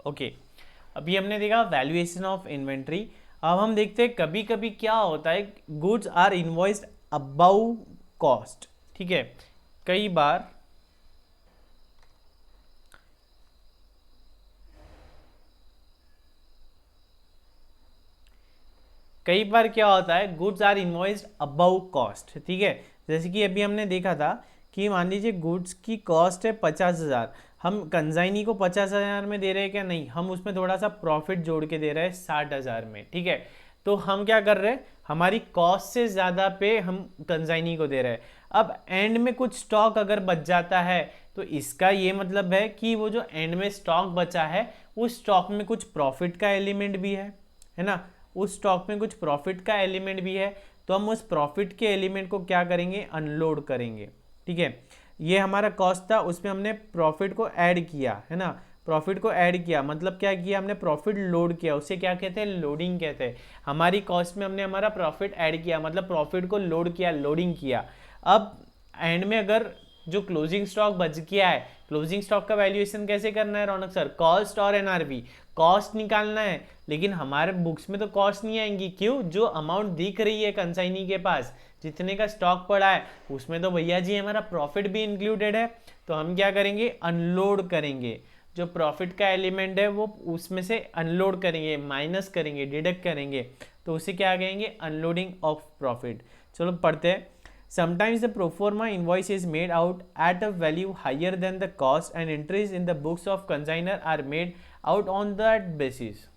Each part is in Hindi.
ओके, अभी हमने देखा वैल्यूएशन ऑफ इन्वेंट्री। अब हम देखते हैं कभी कभी क्या होता है, goods are invoiced above cost. ठीक है, कई बार क्या होता है, goods are invoiced above cost. ठीक है, जैसे कि अभी हमने देखा था कि मान लीजिए गुड्स की कॉस्ट है 50,000, हम कंजाइनी को 50,000 में दे रहे हैं क्या, नहीं, हम उसमें थोड़ा सा प्रॉफिट जोड़ के दे रहे हैं 60,000 में। ठीक है, तो हम क्या कर रहे हैं, हमारी कॉस्ट से ज़्यादा पे हम कंजाइनी को दे रहे हैं। अब एंड में कुछ स्टॉक अगर बच जाता है तो इसका ये मतलब है कि वो जो एंड में स्टॉक बचा है उस स्टॉक में कुछ प्रॉफिट का एलिमेंट भी है ना, उस स्टॉक में कुछ प्रॉफिट का एलिमेंट भी है। तो हम उस प्रॉफिट के एलिमेंट को क्या करेंगे, अनलोड करेंगे। ठीक है, ये हमारा कॉस्ट था, उसमें हमने प्रॉफिट को ऐड किया, है ना, प्रॉफिट को ऐड किया मतलब क्या किया, हमने प्रॉफिट लोड किया, उसे क्या कहते हैं, लोडिंग कहते हैं। हमारी कॉस्ट में हमने हमारा प्रॉफिट ऐड किया मतलब प्रॉफिट को लोड किया, लोडिंग किया। अब एंड में अगर जो क्लोजिंग स्टॉक बच गया है, क्लोजिंग स्टॉक का वैल्यूएशन कैसे करना है रौनक सर, कॉस्ट और एनआरवी, कॉस्ट निकालना है। लेकिन हमारे बुक्स में तो कॉस्ट नहीं आएंगी, क्यों, जो अमाउंट दिख रही है कंसाइनी के पास, जितने का स्टॉक पड़ा है उसमें तो भैया जी हमारा प्रॉफिट भी इंक्लूडेड है। तो हम क्या करेंगे, अनलोड करेंगे, जो प्रॉफिट का एलिमेंट है वो उसमें से अनलोड करेंगे, माइनस करेंगे, डिडक्ट करेंगे, तो उसे क्या कहेंगे, अनलोडिंग ऑफ प्रॉफिट। चलो पढ़ते हैं। Sometimes the pro forma invoice is made out at a value higher than the cost and entries in the books of consignor are made out on that basis।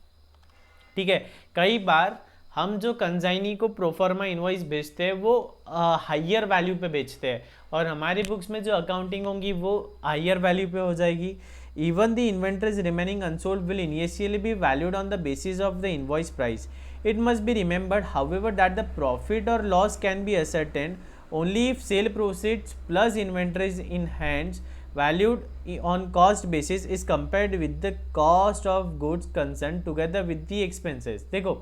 ठीक है, कई बार हम जो कंजाइनी को प्रोफॉर्मा इनवॉइस बेचते हैं वो हाइयर वैल्यू पे बेचते हैं और हमारी बुक्स में जो अकाउंटिंग होंगी वो हाइयर वैल्यू पे हो जाएगी। Even the inventories remaining unsold will initially be valued on the basis of the invoice price. It must be remembered, however, that the profit or loss can be ascertained only if sale proceeds plus inventories in hands valued on cost basis is compared with the cost of goods concerned together with the expenses। देखो,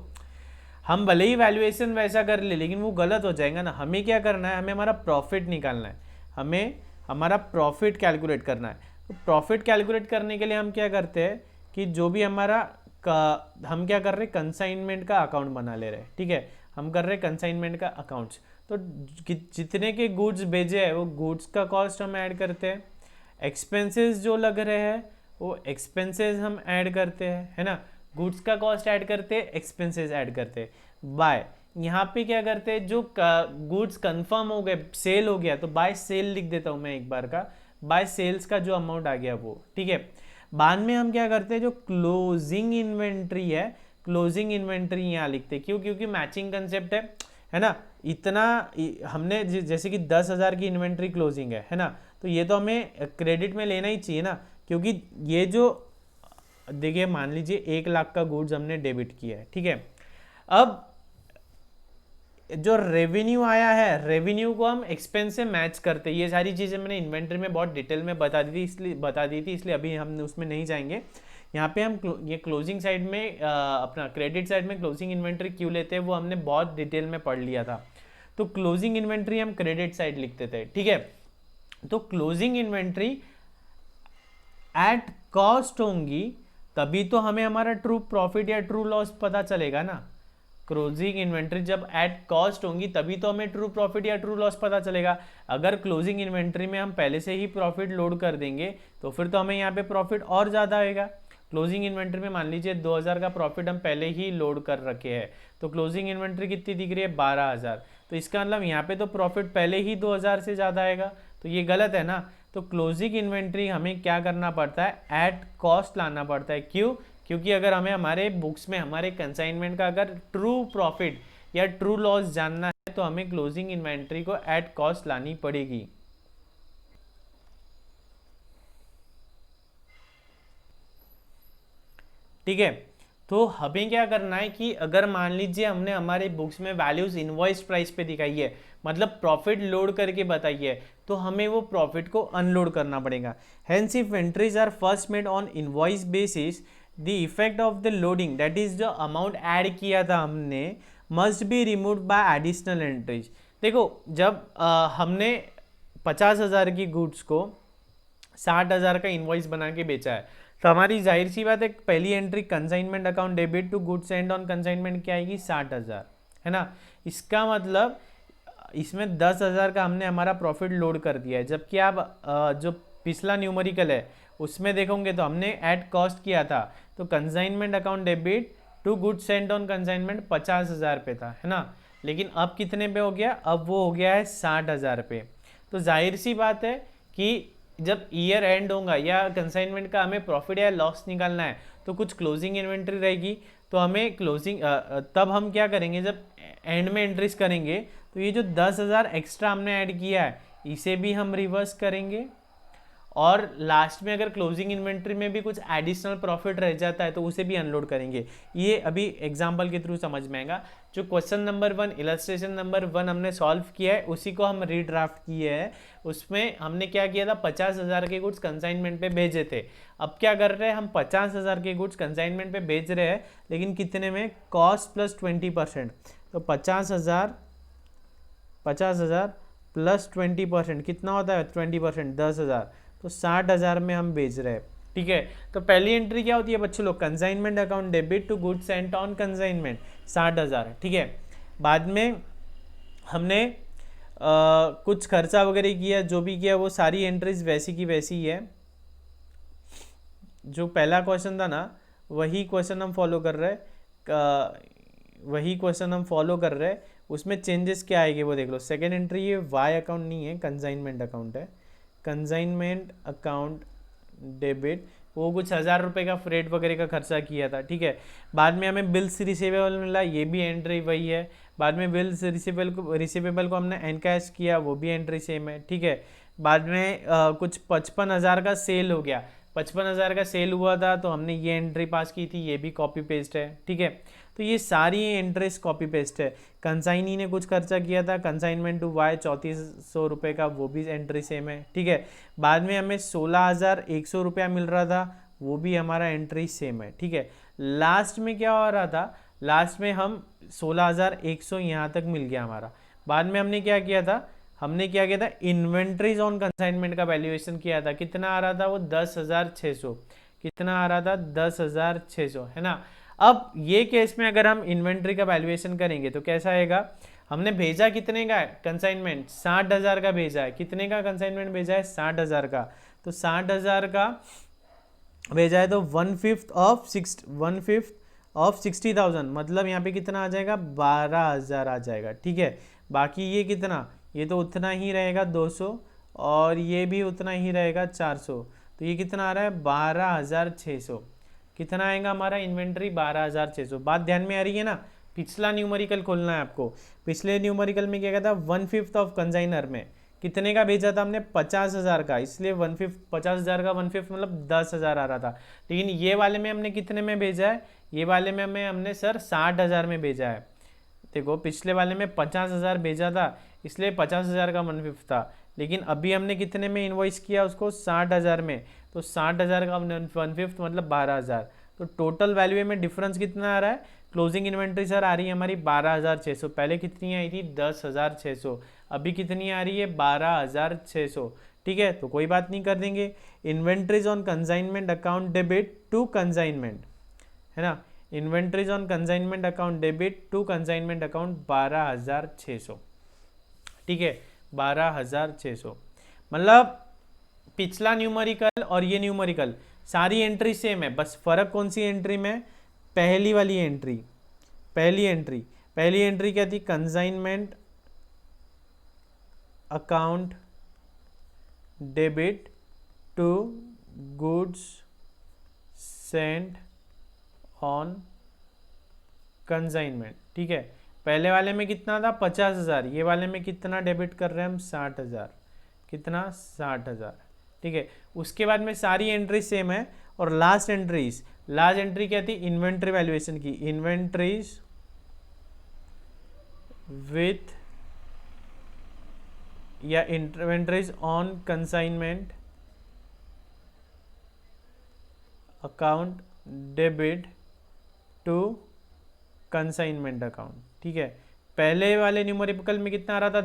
हम भले ही वैल्यूएशन वैसा कर ले लेकिन वो गलत हो जाएगा ना। हमें क्या करना है, हमें हमारा प्रॉफिट निकालना है, हमें हमारा प्रॉफिट कैलकुलेट करना है। तो प्रॉफिट कैलकुलेट करने के लिए हम क्या करते हैं कि जो भी हमारा हम क्या कर रहे हैं, कंसाइनमेंट का अकाउंट बना ले रहे हैं। ठीक है, हम कर रहे हैं कंसाइनमेंट का अकाउंट्स। तो जितने के गुड्स भेजे हैं वो गुड्स का कॉस्ट हम ऐड करते हैं, एक्सपेंसेस जो लग रहे हैं वो एक्सपेंसेस हम ऐड करते हैं, है ना, गुड्स का कॉस्ट ऐड करते हैं, एक्सपेंसेस ऐड करते हैं। बाय यहाँ पे क्या करते हैं, जो गुड्स कंफर्म हो गए, सेल हो गया, तो बाय सेल लिख देता हूँ मैं एक बार का, बाय सेल्स का जो अमाउंट आ गया वो। ठीक है, बाद में हम क्या करते हैं, जो क्लोजिंग इन्वेंट्री है, क्लोजिंग इन्वेंट्री यहाँ लिखते हैं। क्यों, क्योंकि मैचिंग कंसेप्ट है ना। इतना हमने जैसे कि 10,000 की इन्वेंट्री क्लोजिंग है ना, तो ये तो हमें क्रेडिट में लेना ही चाहिए ना, क्योंकि ये जो देखिए मान लीजिए 1 लाख का गुड्स हमने डेबिट किया है। ठीक है, अब जो रेवेन्यू आया है, रेवेन्यू को हम एक्सपेंस से मैच करते हैं। ये सारी चीज़ें मैंने इन्वेंटरी में बहुत डिटेल में बता दी थी, इसलिए अभी हम उसमें नहीं जाएंगे। यहाँ पे हम ये क्लोजिंग साइड में अपना क्रेडिट साइड में क्लोजिंग इन्वेंट्री क्यों लेते हैं वो हमने बहुत डिटेल में पढ़ लिया था। तो क्लोजिंग इन्वेंट्री हम क्रेडिट साइड लिखते थे। ठीक है, तो क्लोजिंग इन्वेंट्री एट कॉस्ट होंगी तभी तो हमें हमारा ट्रू प्रॉफिट या ट्रू लॉस पता चलेगा ना। क्लोजिंग इन्वेंट्री जब एट कॉस्ट होंगी तभी तो हमें ट्रू प्रॉफिट या ट्रू लॉस पता चलेगा। अगर क्लोजिंग इन्वेंट्री में हम पहले से ही प्रॉफिट लोड कर देंगे तो फिर तो हमें यहाँ पे प्रॉफिट और ज़्यादा आएगा। क्लोजिंग इन्वेंट्री में मान लीजिए 2,000 का प्रॉफिट हम पहले ही लोड कर रखे हैं, तो क्लोजिंग इन्वेंट्री कितनी दिख रही है, 12,000। तो इसका मतलब यहाँ पे तो प्रॉफिट पहले ही 2,000 से ज़्यादा आएगा, तो ये गलत है ना। तो क्लोजिंग इन्वेंट्री हमें क्या करना पड़ता है, एट कॉस्ट लाना पड़ता है। क्यों, क्योंकि अगर हमें हमारे बुक्स में हमारे कंसाइनमेंट का अगर ट्रू प्रॉफिट या ट्रू लॉस जानना है तो हमें क्लोजिंग इन्वेंट्री को एट कॉस्ट लानी पड़ेगी। ठीक है, तो हमें क्या करना है कि अगर मान लीजिए हमने हमारे बुक्स में वैल्यूज इनवॉइस प्राइस पे दिखाई है, मतलब प्रॉफिट लोड करके बताई है, तो हमें वो प्रॉफिट को अनलोड करना पड़ेगा। Hence if entries are first made on invoice basis the effect of the loading, that is जो अमाउंट ऐड किया था हमने, must be remove by additional entries. देखो, जब हमने 50,000 की गुड्स को 60,000 का इनवॉइस बना के बेचा है, तो हमारी जाहिर सी बात है पहली entry consignment account debit to goods and on consignment क्या आएगी 60,000, है ना। इसका मतलब इसमें 10,000 का हमने हमारा प्रॉफिट लोड कर दिया है, जबकि आप जो पिछला न्यूमेरिकल है उसमें देखोगे तो हमने एट कॉस्ट किया था, तो consignment account debit to goods sent on consignment 50,000 पे था, है ना। लेकिन अब कितने पे हो गया, अब वो हो गया है 60,000 पे। तो जाहिर सी बात है कि जब ईयर एंड होगा या कंसाइनमेंट का हमें प्रॉफिट या लॉस निकालना है तो कुछ क्लोजिंग इन्वेंट्री रहेगी, तो हमें क्लोजिंग तब हम क्या करेंगे, जब एंड में एंट्रीज करेंगे तो ये जो 10,000 एक्स्ट्रा हमने ऐड किया है इसे भी हम रिवर्स करेंगे, और लास्ट में अगर क्लोजिंग इन्वेंट्री में भी कुछ एडिशनल प्रॉफिट रह जाता है तो उसे भी अनलोड करेंगे। ये अभी एग्जांपल के थ्रू समझ में आएगा। जो क्वेश्चन नंबर 1 इलस्ट्रेशन नंबर 1 हमने सॉल्व किया है उसी को हम रीड्राफ्ट किए हैं। उसमें हमने क्या किया था, 50,000 के गुड्स कंसाइनमेंट पे भेजे थे। अब क्या कर रहे हैं हम, 50,000 के गुड्स कंसाइनमेंट पे भेज रहे हैं, लेकिन कितने में, कॉस्ट प्लस 20%। तो 50,000 प्लस 20% कितना होता है, 20%, 10,000, तो 60,000 में हम बेच रहे हैं। ठीक है, तो पहली एंट्री क्या होती है बच्चों लोग, consignment account debit to goods sent on consignment 60,000। ठीक है, बाद में हमने कुछ खर्चा वगैरह किया, जो भी किया वो सारी एंट्रीज वैसी की वैसी ही है। जो पहला क्वेश्चन था ना वही क्वेश्चन हम फॉलो कर रहे हैं, उसमें चेंजेस क्या आएंगे वो देख लो। सेकेंड एंट्री ये वाई अकाउंट नहीं है, कंसाइनमेंट अकाउंट है, कंसाइनमेंट अकाउंट डेबिट, वो कुछ 1,000 रुपये का फ्रेट वगैरह का खर्चा किया था। ठीक है, बाद में हमें बिल्स रिसीवेबल मिला, ये भी एंट्री वही है। बाद में बिल्स रिसीवेबल को हमने एनकैश किया, वो भी एंट्री सेम है। ठीक है, बाद में कुछ 55,000 का सेल हो गया, 55,000 का सेल हुआ था तो हमने ये एंट्री पास की थी, ये भी कॉपी पेस्ट है। ठीक है, तो ये सारी एंट्रीज कॉपी पेस्ट है। कंसाइनी ने कुछ खर्चा किया था, कंसाइनमेंट टू वाई 3400 रुपये का, वो भी एंट्री सेम है। ठीक है, बाद में हमें 16,100 रुपया मिल रहा था, वो भी हमारा एंट्री सेम है। ठीक है, लास्ट में क्या हो रहा था, लास्ट में हम 16,100 यहाँ तक मिल गया हमारा। बाद में हमने क्या किया था, इन्वेंट्रीज ऑन कंसाइनमेंट का वैल्यूएशन किया था, कितना आ रहा था वो 10,600, कितना आ रहा था 10,600, है ना। अब ये केस में अगर हम इन्वेंट्री का वैल्यूएशन करेंगे तो कैसा आएगा, हमने भेजा कितने का कंसाइनमेंट, 60,000 का भेजा है, कितने का कंसाइनमेंट भेजा है, 60,000 का, तो 60,000 का भेजा है तो 1/5 ऑफ 60,000, मतलब यहाँ पे कितना आ जाएगा, 12,000 आ जाएगा। ठीक है, बाकी ये कितना, ये तो उतना ही रहेगा 200, और ये भी उतना ही रहेगा 400, तो ये कितना आ रहा है 12,600, कितना आएगा हमारा इन्वेंट्री 12,600। बात ध्यान में आ रही है ना। पिछला न्यूमेरिकल खोलना है आपको, पिछले न्यूमेरिकल में क्या कहता है, 1/5 ऑफ कंसाइनर में कितने का भेजा था हमने, 50,000 का, इसलिए 1/5, 50,000 का 1/5 मतलब 10,000 आ रहा था। लेकिन ये वाले में हमने कितने में भेजा है, ये वाले में हमने सर 60,000 में भेजा है। देखो पिछले वाले में 50,000 भेजा था, इसलिए 50,000 का 1/5 था, लेकिन अभी हमने कितने में इन्वॉइस किया उसको, 60,000 में, तो 60,000 का 1/5 मतलब 12,000। तो टोटल वैल्यू में डिफरेंस कितना आ रहा है, क्लोजिंग इन्वेंट्री सर आ रही है हमारी 12,600, पहले कितनी आई थी 10,600, अभी कितनी आ रही है 12,600। ठीक है, तो कोई बात नहीं, कर देंगे inventories on consignment account debit to consignment, है ना, inventories on consignment account debit to consignment account 12,600। ठीक है, 12,600, मतलब पिछला न्यूमेरिकल और ये न्यूमेरिकल सारी एंट्री सेम है, बस फर्क कौन सी एंट्री में, पहली वाली एंट्री, पहली एंट्री क्या थी, consignment account debit to goods sent on consignment. ठीक है, पहले वाले में कितना था 50,000, ये वाले में कितना डेबिट कर रहे हैं हम 60,000, कितना 60,000। ठीक है, उसके बाद में सारी एंट्री सेम है, और लास्ट एंट्री क्या थी, इन्वेंट्री वैल्यूएशन की, इन्वेंट्रीज विथ या inventories on consignment account debit to consignment account. ठीक है, पहले वाले न्यूमेरिकल में कितना आ रहा था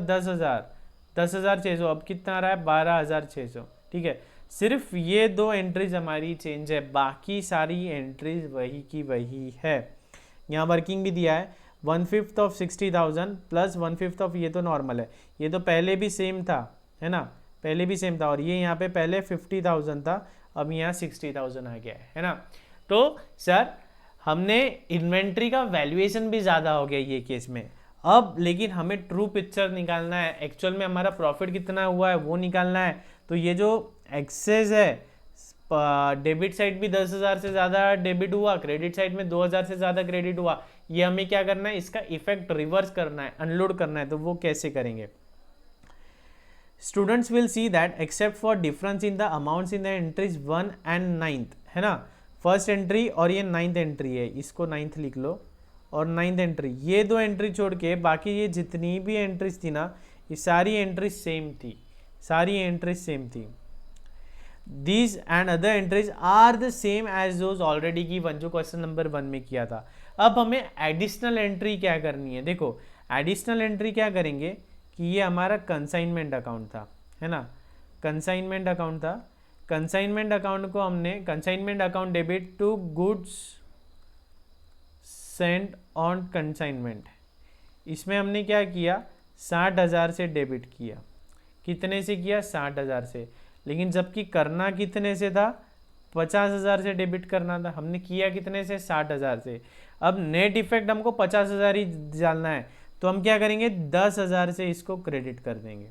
10,600, अब कितना आ रहा है 12,600। ठीक है, सिर्फ ये दो एंट्रीज हमारी चेंज है, बाकी सारी एंट्रीज वही की वही है। यहाँ वर्किंग भी दिया है 1/5 ऑफ 60,000 प्लस 1/5 ऑफ, ये तो नॉर्मल है, ये तो पहले भी सेम था, है ना, पहले भी सेम था, और ये यहाँ पे पहले 50,000 था, अब यहाँ 60,000 आ गया है ना। तो सर हमने इन्वेंट्री का वैल्यूएशन भी ज़्यादा हो गया ये केस में, अब लेकिन हमें ट्रू पिक्चर निकालना है, एक्चुअल में हमारा प्रॉफिट कितना हुआ है वो निकालना है। तो ये जो एक्सेस है, डेबिट साइड भी 10,000 से ज़्यादा डेबिट हुआ, क्रेडिट साइड में 2,000 से ज़्यादा क्रेडिट हुआ, ये हमें क्या करना है, इसका इफेक्ट रिवर्स करना है, अनलोड करना है। तो वो कैसे करेंगे? Students will see that except for difference in the amounts in the entries 1 and 9th, है ना, फर्स्ट एंट्री और ये 9th एंट्री है, इसको 9th लिख लो, और 9th एंट्री, ये दो एंट्री छोड़ के बाकी ये जितनी भी एंट्रीज थी ना, ये सारी एंट्रीज सेम थी, सारी एंट्रीज सेम थी। These and other entries are the same as those already given, जो क्वेश्चन नंबर 1 में किया था। अब हमें एडिशनल एंट्री क्या करनी है? देखो एडिशनल एंट्री क्या करेंगे कि ये हमारा कंसाइनमेंट अकाउंट था, है ना, कंसाइनमेंट अकाउंट था, कंसाइनमेंट अकाउंट को हमने consignment account debit to goods sent on consignment, इसमें हमने क्या किया, 60,000 से डेबिट किया। कितने से किया? 60,000 से, लेकिन जबकि करना कितने से था, 50,000 से डेबिट करना था, हमने किया कितने से, 60,000 से। अब नेट इफेक्ट हमको 50,000 ही डालना है, तो हम क्या करेंगे, 10,000 से इसको क्रेडिट कर देंगे,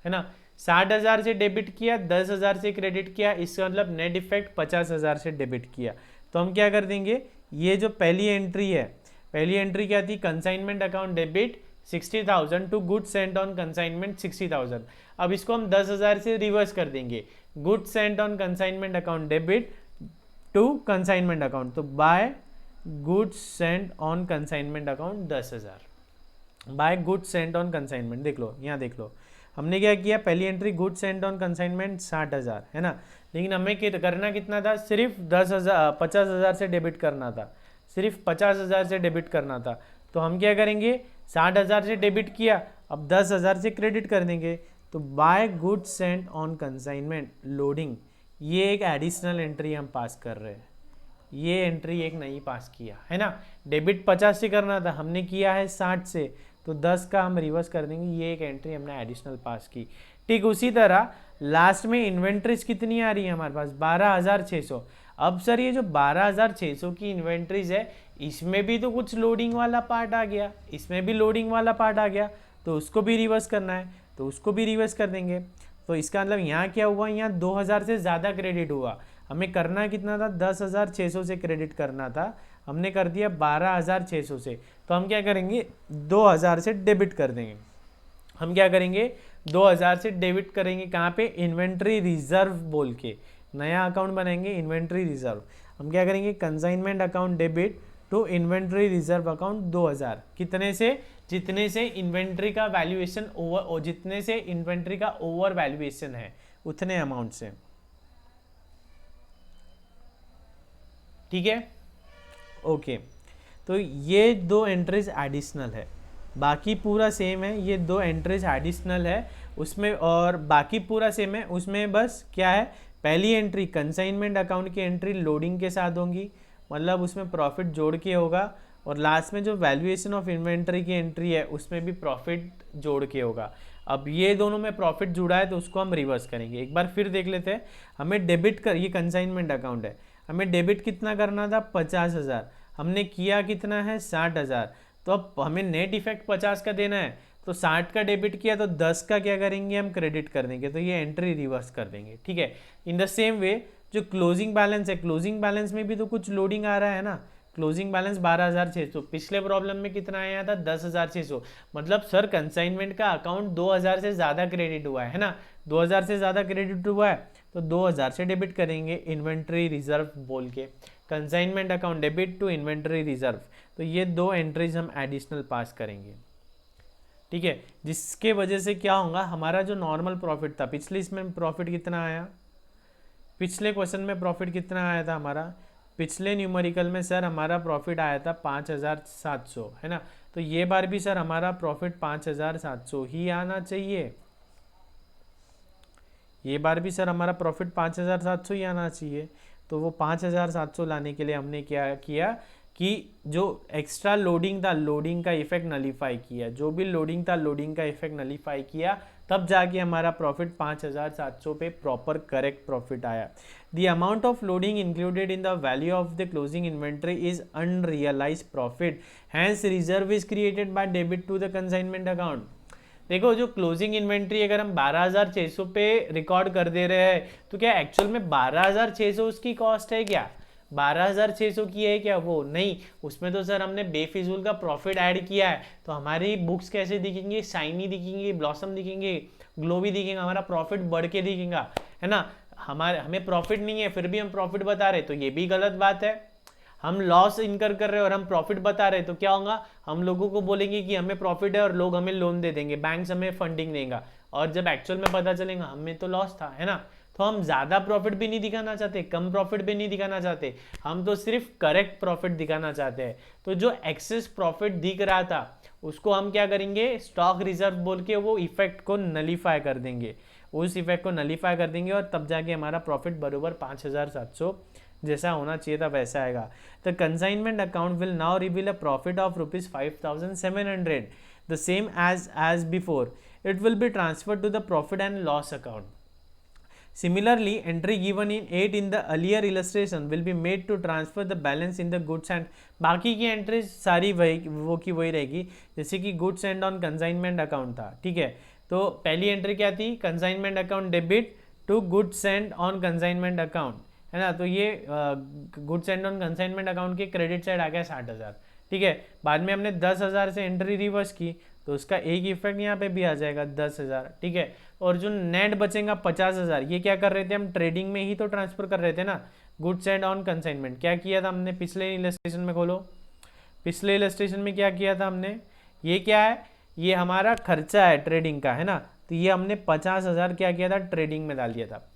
है ना, 60,000 से डेबिट किया, 10,000 से क्रेडिट किया, इसका मतलब नेट इफेक्ट 50,000 से डेबिट किया। तो हम क्या कर देंगे, ये जो पहली एंट्री है, पहली एंट्री क्या थी, consignment account debit 60,000 to goods sent on consignment 60,000, अब इसको हम 10,000 से रिवर्स कर देंगे, goods sent on consignment account debit to consignment account, तो by goods sent on consignment account 10,000, by goods sent on consignment. देख लो यहाँ, देख लो हमने क्या किया, पहली entry goods sent on consignment 60,000, है ना, लेकिन हमें करना कितना था, सिर्फ 50,000 से डेबिट करना था, सिर्फ 50,000 से डेबिट करना था। तो हम क्या करेंगे, 60,000 से डेबिट किया, अब 10,000 से क्रेडिट कर देंगे, तो by goods sent on consignment loading, ये एक एडिशनल एंट्री हम पास कर रहे हैं, ये एंट्री एक नहीं पास किया, है ना, डेबिट 50 से करना था, हमने किया है 60 से, तो 10 का हम रिवर्स कर देंगे, ये एक एंट्री हमने एडिशनल पास की। ठीक उसी तरह लास्ट में इन्वेंट्रीज कितनी आ रही है हमारे पास, 12,600। अब सर ये जो 12,600 की इन्वेंट्रीज है, इसमें भी तो कुछ लोडिंग वाला पार्ट आ गया, इसमें भी लोडिंग वाला पार्ट आ गया, तो उसको भी रिवर्स करना है, तो उसको भी रिवर्स कर देंगे। तो इसका मतलब यहाँ क्या हुआ, यहाँ 2,000 से ज़्यादा क्रेडिट हुआ, हमें करना कितना था, 10,600 से क्रेडिट करना था, हमने कर दिया 12,600 से, तो हम क्या करेंगे, 2,000 से डेबिट कर देंगे। हम क्या करेंगे, 2,000 से डेबिट करेंगे, कहाँ पे, इन्वेंट्री रिजर्व बोल के नया अकाउंट बनाएंगे, इन्वेंट्री रिजर्व। हम क्या करेंगे, consignment account debit to inventory reserve account 2,000, कितने से, जितने से इन्वेंट्री का वैल्यूएशन ओवर, जितने से इन्वेंट्री का ओवर वैल्यूएशन है उतने अमाउंट से, ठीक है, ओके। तो ये दो एंट्रीज एडिशनल है, बाकी पूरा सेम है, ये दो एंट्रीज एडिशनल है उसमें, और बाकी पूरा सेम है उसमें, बस क्या है, पहली एंट्री कंसाइनमेंट अकाउंट की एंट्री लोडिंग के साथ होंगी, मतलब उसमें प्रॉफिट जोड़ के होगा, और लास्ट में जो वैल्यूएशन ऑफ इन्वेंट्री की एंट्री है उसमें भी प्रॉफिट जोड़ के होगा। अब ये दोनों में प्रॉफिट जुड़ा है तो उसको हम रिवर्स करेंगे। एक बार फिर देख लेते हैं, हमें डेबिट कर, ये कंसाइनमेंट अकाउंट है, हमें डेबिट कितना करना था, 50,000, हमने किया कितना है, 60,000, तो अब हमें नेट इफेक्ट 50 का देना है, तो 60 का डेबिट किया तो 10 का क्या करेंगे, हम क्रेडिट कर देंगे, तो ये एंट्री रिवर्स कर देंगे, ठीक है। इन द सेम वे जो क्लोजिंग बैलेंस है, क्लोजिंग बैलेंस में भी तो कुछ लोडिंग आ रहा है ना, क्लोजिंग बैलेंस 12,600, पिछले प्रॉब्लम में कितना आया था, 10,600, मतलब सर कंसाइनमेंट का अकाउंट 2,000 से ज़्यादा क्रेडिट हुआ है ना, 2,000 से ज़्यादा क्रेडिट हुआ है, तो 2,000 से डेबिट करेंगे इन्वेंट्री रिजर्व बोल के, consignment account debit to inventory reserve, तो ये दो एंट्रीज हम एडिशनल पास करेंगे, ठीक है, जिसके वजह से क्या होगा, हमारा जो नॉर्मल प्रॉफिट था, पिछले इसमें प्रॉफिट कितना आया, पिछले क्वेश्चन में प्रॉफिट कितना आया था हमारा, पिछले न्यूमेरिकल में सर हमारा प्रॉफिट आया था 5,700, है ना, तो ये बार भी सर हमारा प्रॉफिट 5,700 ही आना चाहिए, ये बार भी सर हमारा प्रॉफिट 5,700 ही आना चाहिए। तो वो 5,700 लाने के लिए हमने क्या किया कि जो एक्स्ट्रा लोडिंग था, लोडिंग का इफेक्ट नलीफाई किया, जो भी लोडिंग था लोडिंग का इफेक्ट नलीफाई किया, तब जाके हमारा प्रॉफिट 5,700 पे प्रॉपर करेक्ट प्रॉफिट आया। The amount of loading included in the value of the closing inventory is unrealise profit, hence reserve is created by debit to the consignment account. देखो जो क्लोजिंग इन्वेंट्री अगर हम 12,600 पे रिकॉर्ड कर दे रहे हैं तो क्या एक्चुअल में 12,600 उसकी कॉस्ट है क्या? 12,600 की है क्या? वो नहीं, उसमें तो सर हमने बेफिजूल का प्रॉफिट ऐड किया है। तो हमारी बुक्स कैसे दिखेंगी? शाइनी दिखेंगी, ब्लॉसम दिखेंगे, ग्लोवी दिखेगा, हमारा प्रॉफिट बढ़ के दिखेगा, है ना। हमें प्रॉफिट नहीं है फिर भी हम प्रॉफिट बता रहे, तो ये भी गलत बात है। हम लॉस इनकर कर रहे हैं और हम प्रॉफिट बता रहे हैं, तो क्या होगा? हम लोगों को बोलेंगे कि हमें प्रॉफिट है और लोग हमें लोन दे देंगे, बैंक्स हमें फंडिंग देगा, और जब एक्चुअल में पता चलेगा हमें तो लॉस था, है ना। तो हम ज़्यादा प्रॉफिट भी नहीं दिखाना चाहते, कम प्रॉफिट भी नहीं दिखाना चाहते, हम तो सिर्फ करेक्ट प्रॉफिट दिखाना चाहते हैं। तो जो एक्सेस प्रॉफिट दिख रहा था उसको हम क्या करेंगे? स्टॉक रिजर्व बोल के वो इफेक्ट को नलीफाई कर देंगे, उस इफेक्ट को नलीफाई कर देंगे, और तब जाके हमारा प्रॉफिट बराबर 5,700 जैसा होना चाहिए था वैसा आएगा। The consignment account will now reveal a profit of ₹5,700, the same as before. It will be transferred to the profit and loss account. Similarly, entry given in 8 in the earlier illustration will be made to transfer the balance in the goods and बाकी की एंट्रीज सारी वही रहेगी, जैसे कि goods and on consignment account था, ठीक है। तो पहली एंट्री क्या थी? Consignment account debit to goods and on consignment account, है ना। तो ये goods and on consignment account के क्रेडिट साइड आ गया 60,000, ठीक है। बाद में हमने 10,000 से एंट्री रिवर्स की, तो उसका एक इफेक्ट यहाँ पे भी आ जाएगा 10,000, ठीक है। और जो नेट बचेगा 50,000, ये क्या कर रहे थे हम? ट्रेडिंग में ही तो ट्रांसफर कर रहे थे ना, गुड्स एंड ऑन कंसाइनमेंट। क्या किया था हमने? पिछले इलस्ट्रेशन में खोलो, पिछले इलस्ट्रेशन में क्या किया था हमने? ये क्या है? ये हमारा खर्चा है ट्रेडिंग का, है ना। तो ये हमने 50,000 क्या किया था? ट्रेडिंग में डाल दिया था।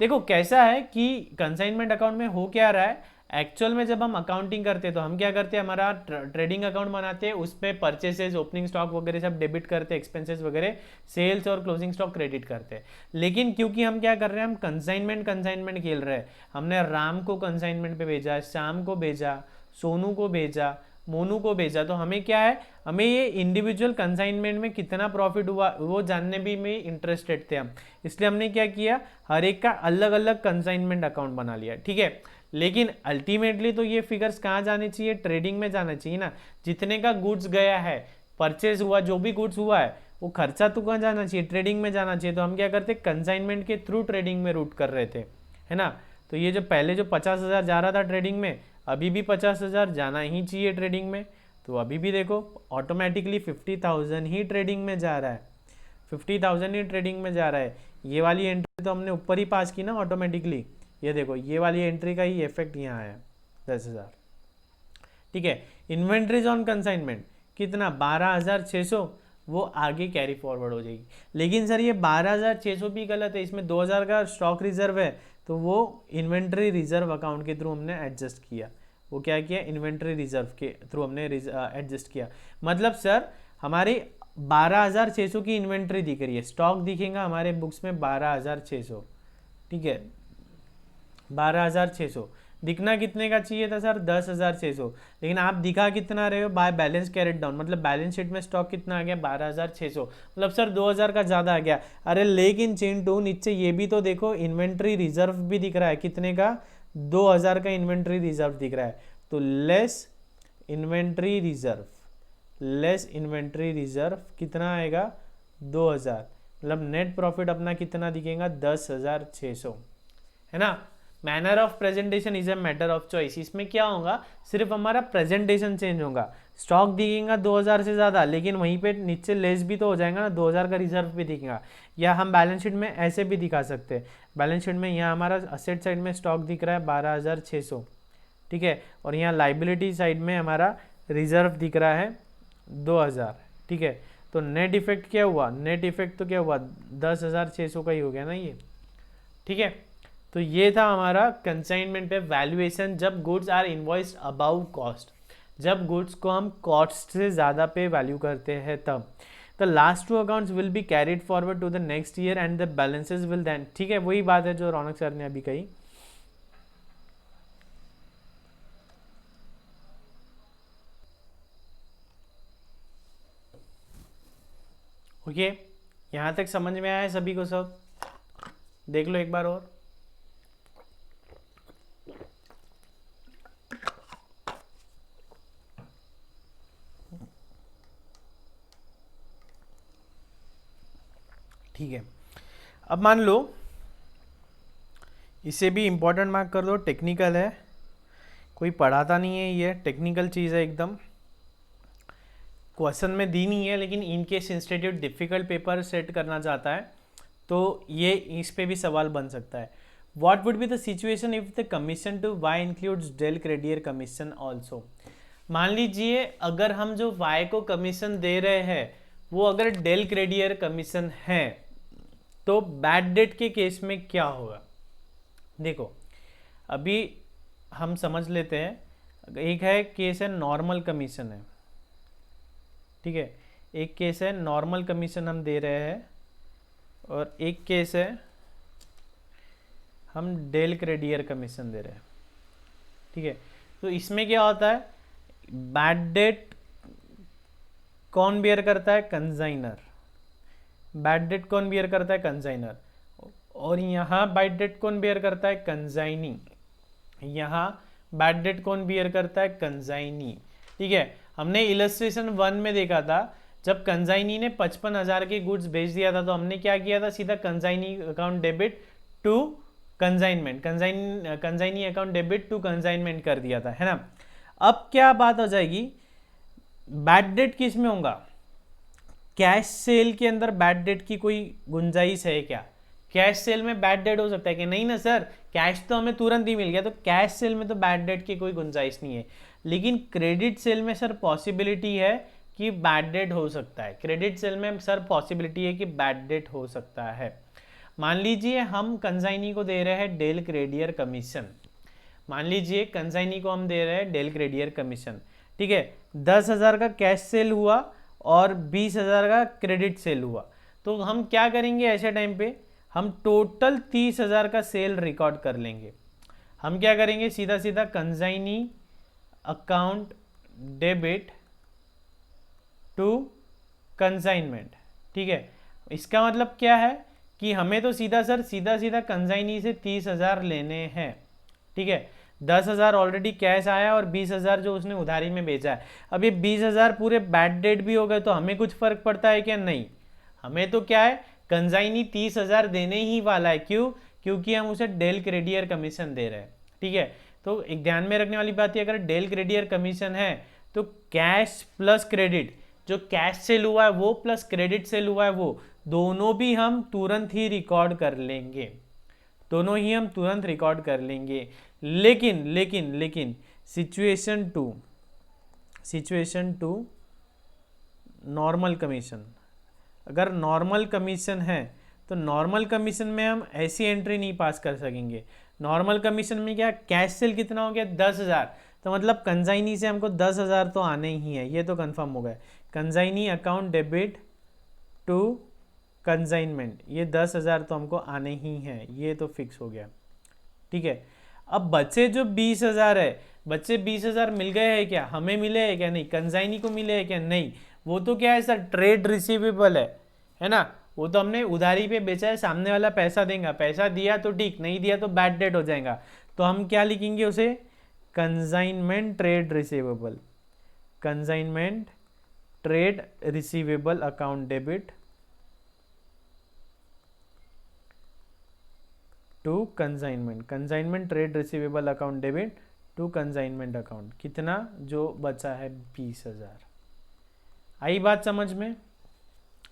देखो कैसा है कि कंसाइनमेंट अकाउंट में हो क्या रहा है, एक्चुअल में जब हम अकाउंटिंग करते हैं तो हम क्या करते हैं? हमारा ट्रेडिंग अकाउंट बनाते हैं, उसमें परचेसेस, ओपनिंग स्टॉक वगैरह सब डेबिट करते हैं, एक्सपेंसेस वगैरह, सेल्स और क्लोजिंग स्टॉक क्रेडिट करते हैं। लेकिन क्योंकि हम क्या कर रहे हैं? हम कंसाइनमेंट खेल रहे हैं। हमने राम को कंसाइनमेंट पे भेजा, श्याम को भेजा, सोनू को भेजा, मोनू को भेजा, तो हमें क्या है? हमें ये इंडिविजुअल कंसाइनमेंट में कितना प्रॉफिट हुआ वो जानने भी में इंटरेस्टेड थे हम, इसलिए हमने क्या किया? हर एक का अलग अलग कंसाइनमेंट अकाउंट बना लिया, ठीक है। लेकिन अल्टीमेटली तो ये फिगर्स कहाँ जाने चाहिए? ट्रेडिंग में जाना चाहिए ना। जितने का गुड्स गया है, परचेज हुआ, जो भी गुड्स हुआ है, वो खर्चा तो कहाँ जाना चाहिए? ट्रेडिंग में जाना चाहिए। तो हम क्या करते? कंसाइनमेंट के थ्रू ट्रेडिंग में रूट कर रहे थे, है ना। तो ये जो पहले जो 50,000 जा रहा था ट्रेडिंग में, अभी भी 50,000 जाना ही चाहिए ट्रेडिंग में। तो अभी भी देखो ऑटोमेटिकली 50,000 ही ट्रेडिंग में जा रहा है, 50,000 ही ट्रेडिंग में जा रहा है। ये वाली एंट्री तो हमने ऊपर ही पास की ना ऑटोमेटिकली, ये देखो ये वाली एंट्री का ही इफेक्ट यहाँ आया 10,000, ठीक है। इन्वेंट्रीज ऑन कंसाइनमेंट कितना? 12,600, वो आगे कैरी फॉरवर्ड हो जाएगी। लेकिन सर ये 12,600 भी गलत है, इसमें 2,000 का स्टॉक रिजर्व है, तो वो इन्वेंट्री रिजर्व अकाउंट के थ्रू हमने एडजस्ट किया। वो क्या किया? इन्वेंट्री रिजर्व के थ्रू हमने एडजस्ट किया। मतलब सर हमारी 12,600 की इन्वेंट्री दिख रही है, स्टॉक दिखेगा हमारे बुक्स में 12,600, ठीक है। 12,600 दिखना कितने का चाहिए था सर? 10,600, लेकिन आप दिखा कितना रहे हो? बाय बैलेंस कैरेट डाउन, मतलब बैलेंस शीट में स्टॉक कितना आ गया? 12,600, मतलब सर 2,000 का ज़्यादा आ गया। अरे लेकिन चिंटू नीचे ये भी तो देखो, इन्वेंट्री रिजर्व भी दिख रहा है, कितने का? 2,000 का इन्वेंट्री रिजर्व दिख रहा है। तो लेस इन्वेंट्री रिजर्व कितना आएगा? 2,000, मतलब नेट प्रॉफिट अपना कितना दिखेगा? 10,600, है ना। Manner of presentation is a matter of choice. इसमें क्या होगा? सिर्फ हमारा प्रेजेंटेशन चेंज होगा। स्टॉक दिखेगा 2,000 से ज़्यादा, लेकिन वहीं पे नीचे लेस भी तो हो जाएगा ना, 2,000 का रिजर्व भी दिखेगा। या हम बैलेंस शीट में ऐसे भी दिखा सकते हैं, बैलेंस शीट में यहाँ हमारा असेट साइड में स्टॉक दिख रहा है 12,600, ठीक है, और यहाँ लाइबिलिटी साइड में हमारा रिजर्व दिख रहा है 2,000, ठीक है। तो नेट इफेक्ट क्या हुआ? नेट इफेक्ट तो क्या हुआ? 10,600 का ही हो गया ना ये, ठीक है। तो ये था हमारा कंसाइनमेंट पे वैल्यूएशन, जब goods are invoiced above cost, जब गुड्स को हम कॉस्ट से ज़्यादा पे वैल्यू करते हैं तब। The last 2 accounts will be carried forward to the next year and the balances will then, ठीक है, वही बात है जो रौनक सर ने अभी कही। ओके, यहाँ तक समझ में आया है सभी को? सब देख लो एक बार और। ठीक है, अब मान लो इसे भी इम्पोर्टेंट मार्क कर दो, टेक्निकल है, कोई पढ़ाता नहीं है, ये टेक्निकल चीज़ है एकदम, क्वेश्चन में दी नहीं है, लेकिन in case institute difficult paper set करना चाहता है तो ये इस पे भी सवाल बन सकता है। What would be the situation if the commission to Y includes del credere commission also. मान लीजिए अगर हम जो वाई को कमीशन दे रहे हैं वो अगर डेल क्रेडियर कमीशन है तो बैड डेट के केस में क्या होगा। देखो अभी हम समझ लेते हैं, एक है केस है नॉर्मल कमीशन है, ठीक है, एक केस है नॉर्मल कमीशन हम दे रहे हैं और एक केस है हम डेल क्रेडियर कमीशन दे रहे हैं, ठीक है। तो इसमें क्या होता है, बैड डेट कौन बियर करता है, कंजाइनर, बैड डेट कौन बियर करता है, कंजाइनर, और यहाँ बैड डेट कौन बियर करता है, कंजाइनी, यहाँ बैड डेट कौन बियर करता है, कंजाइनी, ठीक है। हमने इलस्ट्रेशन 1 में देखा था जब कंजाइनी ने 55,000 के गुड्स बेच दिया था तो हमने क्या किया था, सीधा consignee account debit to consignment, consignee account debit to consignment कर दिया था, है ना। अब क्या बात हो जाएगी, बैड डेट किस में होगा, कैश सेल के अंदर बैड डेट की कोई गुंजाइश है क्या, कैश सेल में बैड डेट हो सकता है कि नहीं ना सर, कैश तो हमें तुरंत ही मिल गया, तो कैश सेल में तो बैड डेट की कोई गुंजाइश नहीं है, लेकिन क्रेडिट सेल में सर पॉसिबिलिटी है कि बैड डेट हो सकता है, क्रेडिट सेल में सर पॉसिबिलिटी है कि बैड डेट हो सकता है। मान लीजिए हम कंजाइनी को दे रहे हैं डेल क्रेडियर कमीशन, मान लीजिए कंजाइनी को हम दे रहे हैं डेल क्रेडियर कमीशन, ठीक है, 10,000 का कैश सेल हुआ और 20,000 का क्रेडिट सेल हुआ, तो हम क्या करेंगे ऐसे टाइम पे, हम टोटल 30,000 का सेल रिकॉर्ड कर लेंगे। हम क्या करेंगे, सीधा सीधा consignee account debit to consignment, ठीक है। इसका मतलब क्या है कि हमें तो सीधा सीधा कंजाइनी से 30,000 लेने हैं, ठीक है, 10,000 ऑलरेडी कैश आया और 20,000 जो उसने उधारी में बेचा है। अब ये 20,000 पूरे बैड डेट भी हो गए तो हमें कुछ फर्क पड़ता है क्या, नहीं, हमें तो क्या है, कंजाइनी 30,000 देने ही वाला है, क्यों, क्योंकि हम उसे डेल क्रेडियर कमीशन दे रहे हैं, ठीक है। तो एक ध्यान में रखने वाली बात है, अगर डेल क्रेडियर कमीशन है तो कैश प्लस क्रेडिट, जो कैश सेल हुआ है वो प्लस क्रेडिट सेल हुआ है वो दोनों भी हम तुरंत ही रिकॉर्ड कर लेंगे, दोनों ही हम तुरंत रिकॉर्ड कर लेंगे। लेकिन लेकिन लेकिन सिचुएशन टू नॉर्मल कमीशन, अगर नॉर्मल कमीशन है तो नॉर्मल कमीशन में हम ऐसी एंट्री नहीं पास कर सकेंगे। नॉर्मल कमीशन में क्या, कैश सेल कितना हो गया, 10,000, तो मतलब कंजाइनी से हमको 10,000 तो आने ही है, ये तो कंफर्म हो गया। Consignee account debit to consignment, ये 10,000 तो हमको आने ही हैं, ये तो फिक्स हो गया, ठीक है। अब बचे जो 20,000 है, बच्चे 20,000 मिल गए हैं क्या, हमें मिले हैं क्या, नहीं, कंजाइनी को मिले हैं क्या, नहीं, वो तो क्या है सर, ट्रेड रिसीवेबल है ना, वो तो हमने उधारी पे बेचा है, सामने वाला पैसा देगा, पैसा दिया तो ठीक, नहीं दिया तो बैड डेट हो जाएगा, तो हम क्या लिखेंगे उसे, consignment trade receivable, consignment trade receivable account debit to consignment, consignment trade receivable account debit to consignment account, कितना जो बचा है 20,000। आई बात समझ में,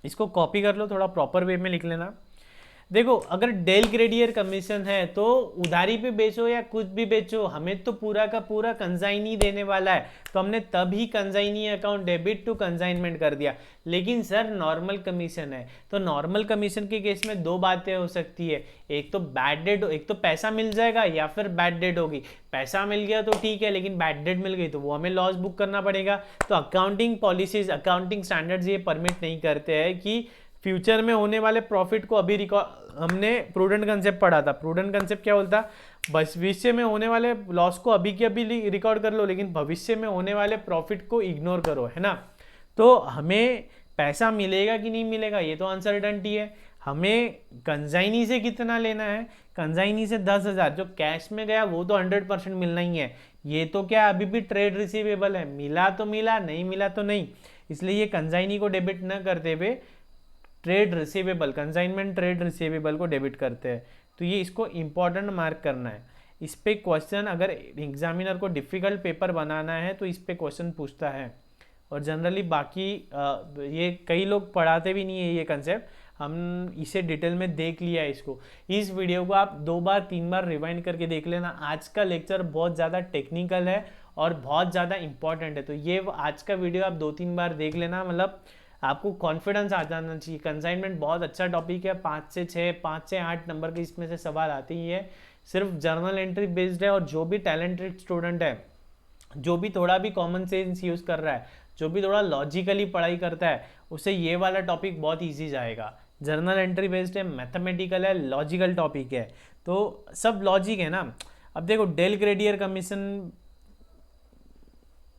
इसको कॉपी कर लो, थोड़ा प्रॉपर वे में लिख लेना। देखो अगर डेल ग्रेडियर कमीशन है तो उधारी पे बेचो या कुछ भी बेचो, हमें तो पूरा का पूरा कंसाइनी देने वाला है, तो हमने तभी consignee account debit to consignment कर दिया। लेकिन सर नॉर्मल कमीशन है, तो नॉर्मल कमीशन के केस में दो बातें हो सकती है, एक तो बैड डेट, एक तो पैसा मिल जाएगा या फिर बैड डेट होगी। पैसा मिल गया तो ठीक है, लेकिन बैड डेट मिल गई तो वो हमें लॉस बुक करना पड़ेगा। तो अकाउंटिंग पॉलिसीज, अकाउंटिंग स्टैंडर्ड्स ये परमिट नहीं करते हैं कि फ्यूचर में होने वाले प्रॉफिट को अभी रिकॉर्ड, हमने प्रूडेंट कंसेप्ट पढ़ा था, प्रूडेंट कंसेप्ट क्या बोलता, भविष्य में होने वाले लॉस को अभी के अभी रिकॉर्ड कर लो, लेकिन भविष्य में होने वाले प्रॉफिट को इग्नोर करो, है ना। तो हमें पैसा मिलेगा कि नहीं मिलेगा ये तो अनसर्टेनिटी है। हमें कंसाइनी से कितना लेना है, कंसाइनी से 10,000, जो कैश में गया वो तो 100% मिलना ही है। ये तो क्या अभी भी ट्रेड रिसीवेबल है, मिला तो मिला, नहीं मिला तो नहीं, इसलिए ये कंसाइनी को डेबिट न करते हुए trade receivable, consignment trade receivable को डेबिट करते हैं। तो ये इसको इंपॉर्टेंट मार्क करना है। इस पे क्वेश्चन, अगर एग्जामिनर को डिफ़िकल्ट पेपर बनाना है तो इस पे क्वेश्चन पूछता है। और जनरली बाकी ये कई लोग पढ़ाते भी नहीं है ये कंसेप्ट, हम इसे डिटेल में देख लिया है इसको। इस वीडियो को आप 2 बार 3 बार रिवाइंड करके देख लेना। आज का लेक्चर बहुत ज़्यादा टेक्निकल है और बहुत ज़्यादा इंपॉर्टेंट है, तो ये आज का वीडियो आप 2-3 बार देख लेना, मतलब आपको कॉन्फिडेंस आ जाना चाहिए। कंसाइनमेंट बहुत अच्छा टॉपिक है, 5 से 6, 5 से 8 नंबर के इसमें से सवाल आते ही है। सिर्फ जर्नल एंट्री बेस्ड है, और जो भी टैलेंटेड स्टूडेंट है, जो भी थोड़ा भी कॉमन सेंस यूज़ कर रहा है, जो भी थोड़ा लॉजिकली पढ़ाई करता है, उसे ये वाला टॉपिक बहुत ईजी जाएगा। जर्नल एंट्री बेस्ड है, मैथमेटिकल है, लॉजिकल टॉपिक है, तो सब लॉजिक है ना। अब देखो डेल ग्रेडियर कमीशन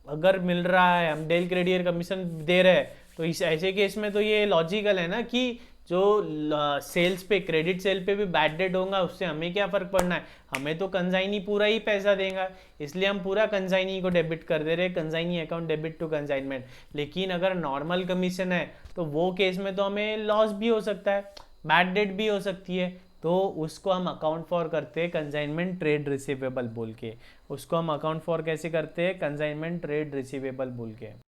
अगर मिल रहा है, हम डेल ग्रेडियर कमीशन दे रहे हैं, तो इस ऐसे केस में तो ये लॉजिकल है ना कि जो सेल्स पे, क्रेडिट सेल पे भी बैड डेट होगा, उससे हमें क्या फ़र्क पड़ना है, हमें तो कंसाइनी पूरा ही पैसा देगा, इसलिए हम पूरा कंसाइनी को डेबिट कर दे रहे, consignee account debit to consignment. लेकिन अगर नॉर्मल कमीशन है तो वो केस में तो हमें लॉस भी हो सकता है, बैड डेट भी हो सकती है, तो उसको हम अकाउंट फॉर करते हैं कंसाइनमेंट ट्रेड रिसीवेबल बोल के। उसको हम अकाउंट फॉर कैसे करते हैं, कंसाइनमेंट ट्रेड रिसीवेबल बोल के।